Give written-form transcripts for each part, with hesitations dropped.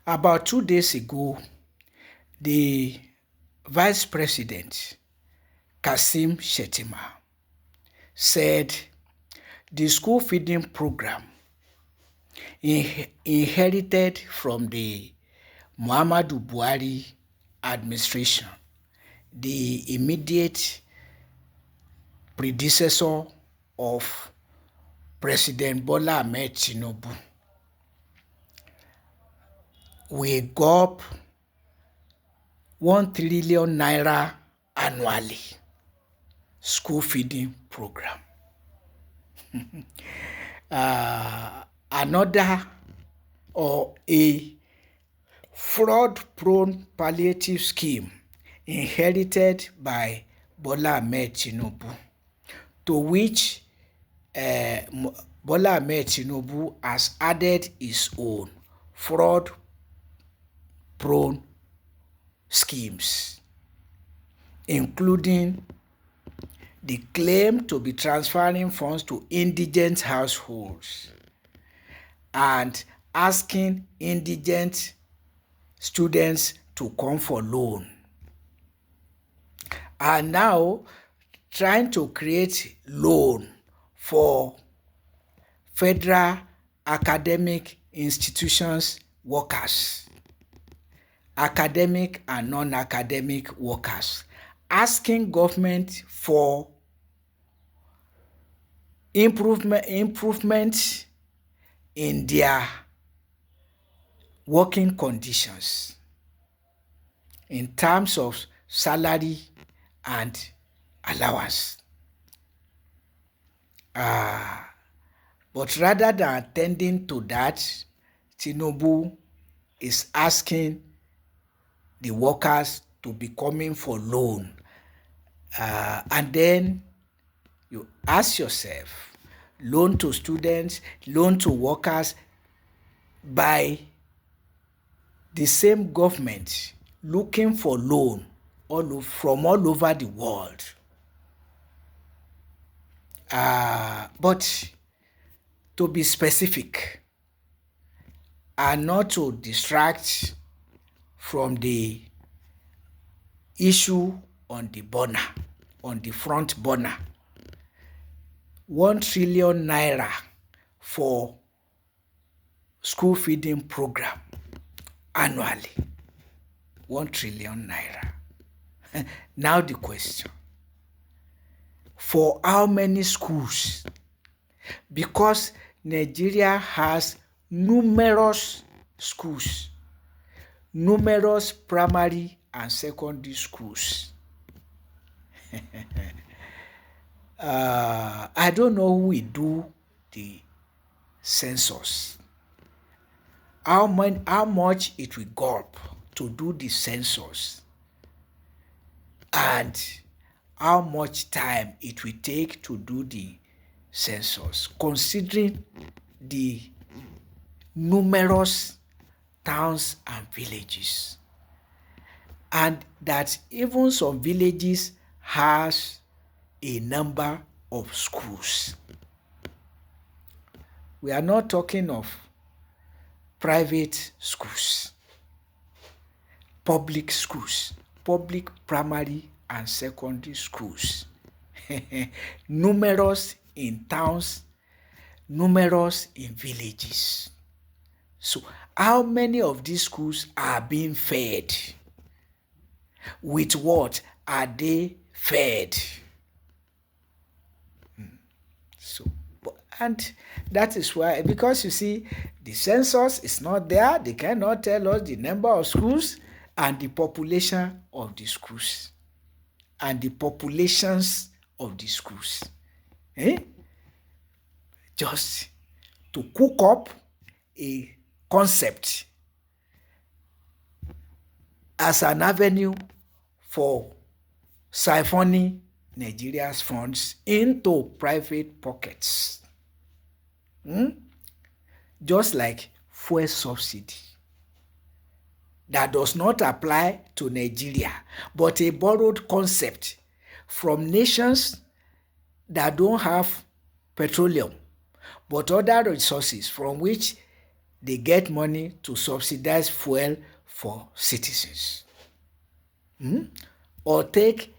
About 2 days ago, the Vice President, Kassim Shettima, said the school feeding program inherited from the Muhammadu Buhari administration, the immediate predecessor of President Bola Ahmed Tinubu, will go up 1 trillion naira annually school feeding program. Another or a fraud-prone palliative scheme inherited by Bola Ahmed Tinubu, to which Bola Ahmed Tinubu has added his own fraud-prone schemes, including the claim to be transferring funds to indigent households and asking indigent students to come for loan, and now trying to create loan for federal academic institutions workers, academic and non-academic workers, asking government for improvement in their working conditions in terms of salary and allowance. But rather than attending to that, Tinubu is asking the workers to be coming for loan. And then you ask yourself, loan to students, loan to workers by the same government looking for loan from all over the world. But to be specific and not to distract from the issue on the front burner, 1 trillion naira for school feeding program annually. 1 trillion naira. Now the question, for how many schools? Because Nigeria has numerous schools, numerous primary and secondary schools. I don't know who will do the census, how much it will go up to do the census, and how much time it will take to do the census, considering the numerous towns and villages, and that even some villages has a number of schools. We are not talking of private schools, public schools, public primary and secondary schools, numerous in towns, numerous in villages. So how many of these schools are being fed? With what are they fed? And that is why, because you see, the census is not there. They cannot tell us the number of schools and the population of the schools and the populations of the schools. Just to cook up a concept as an avenue for siphoning Nigeria's funds into private pockets. Just like fuel subsidy that does not apply to Nigeria, but a borrowed concept from nations that don't have petroleum, but other resources from which they get money to subsidize fuel for citizens. Or take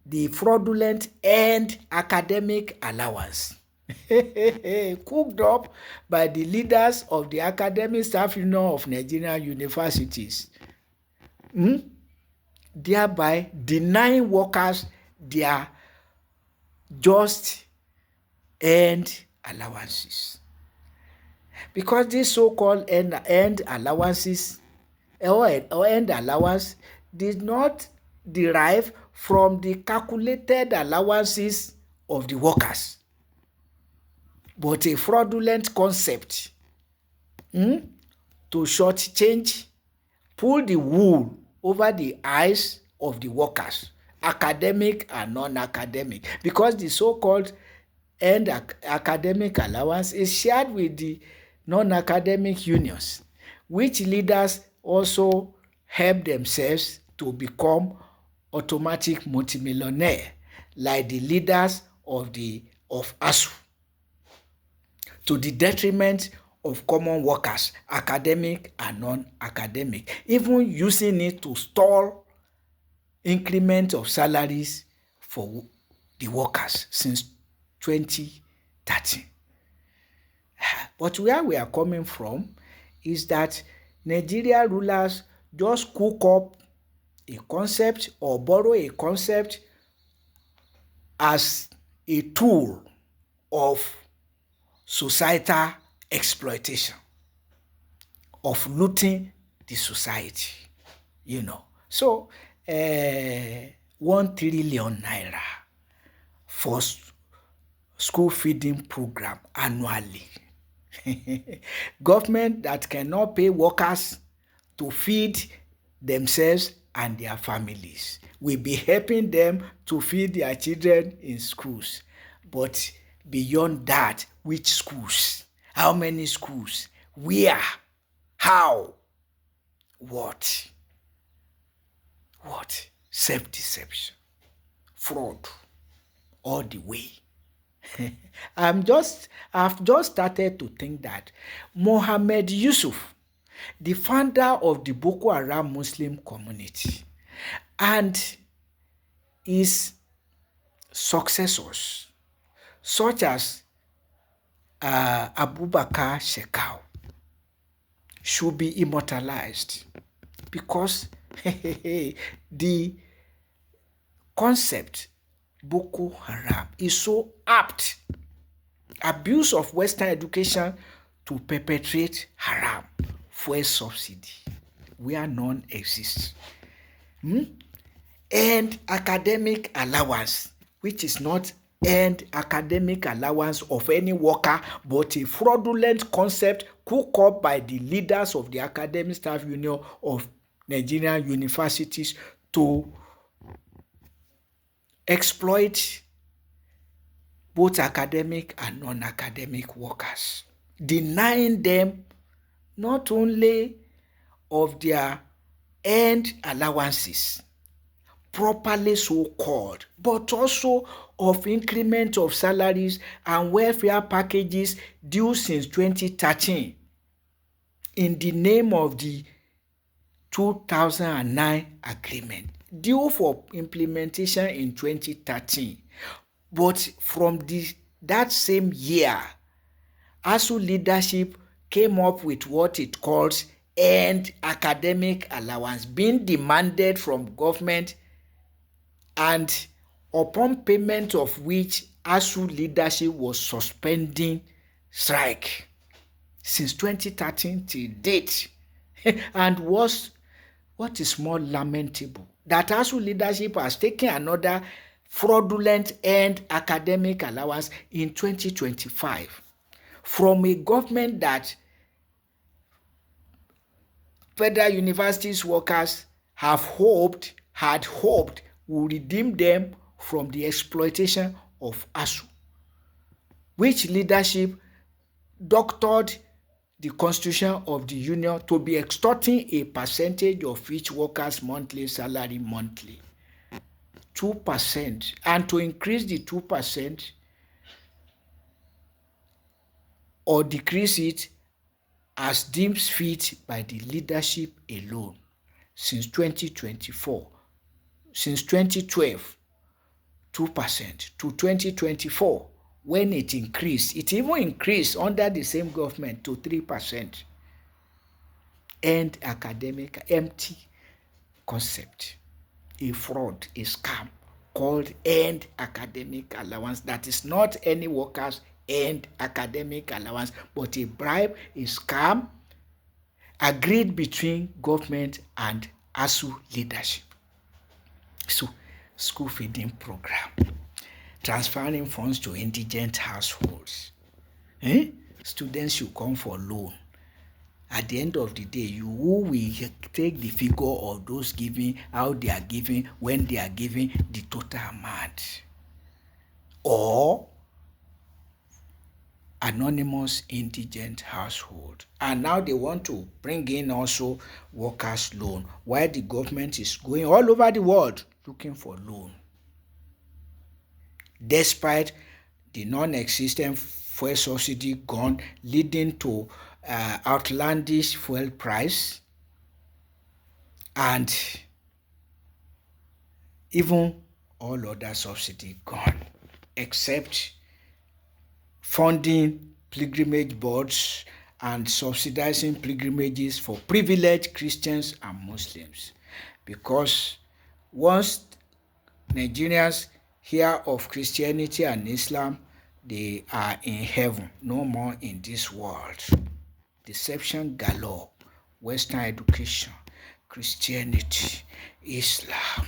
the fraudulent earned academic allowance cooked up by the leaders of the Academic Staff Union of Nigerian Universities, thereby denying workers their just earned allowances. Because these so-called earned allowances or earned allowance did not derive from the calculated allowances of the workers, but a fraudulent concept to shortchange, pull the wool over the eyes of the workers, academic and non-academic, because the so-called earned academic allowance is shared with the non-academic unions, which leaders also help themselves to become automatic multimillionaire, like the leaders of ASU, to the detriment of common workers, academic and non-academic, even using it to stall increment of salaries for the workers since 2013. But where we are coming from is that Nigeria rulers just cook up a concept or borrow a concept as a tool of societal exploitation, of looting the society, So 1 trillion naira for school feeding program annually. Government that cannot pay workers to feed themselves and their families will be helping them to feed their children in schools. But beyond that, which schools? How many schools? Where? How? What? Self-deception, fraud, all the way. I've just started to think that Mohammed Yusuf, the founder of the Boko Haram Muslim community, and his successors, such as Abubakar Shekau, should be immortalized, because the concept Boko Haram is so apt. Abuse of Western education to perpetrate haram, fuel subsidy, where none exists. And academic allowance, which is not earned academic allowance of any worker, but a fraudulent concept cooked up by the leaders of the Academic Staff Union of Nigerian Universities to exploit both academic and non-academic workers, denying them not only of their earned allowances, properly so called, but also of increment of salaries and welfare packages due since 2013 in the name of the 2009 agreement, due for implementation in 2013. But from that same year, ASU leadership came up with what it calls earned academic allowance being demanded from government, and upon payment of which ASU leadership was suspending strike since 2013 till date. And what is more lamentable, that ASU leadership has taken another fraudulent earned academic allowance in 2025 from a government that federal universities workers had hoped will redeem them from the exploitation of ASU, which leadership doctored the constitution of the union to be extorting a percentage of each worker's monthly salary monthly, 2%, and to increase the 2% or decrease it as deemed fit by the leadership alone since 2024, since 2012, 2% to 2024, when it increased. It even increased under the same government to 3%. End academic, empty concept, a fraud, a scam called end academic allowance. That is not any workers' end academic allowance, but a bribe, a scam agreed between government and ASUU leadership. So, school feeding program, transferring funds to indigent households. Students should come for loan. At the end of the day, you who will take the figure of those giving, how they are giving, when they are giving, the total amount. Or anonymous indigent household. And now they want to bring in also workers' loan, while the government is going all over the world looking for loan. Despite the non-existent fuel subsidy gone, leading to outlandish fuel price, and even all other subsidy gone, except funding pilgrimage boards and subsidizing pilgrimages for privileged Christians and Muslims. Because once Nigerians hear of Christianity and Islam, they are in heaven, no more in this world. Deception galore, Western education, Christianity, Islam.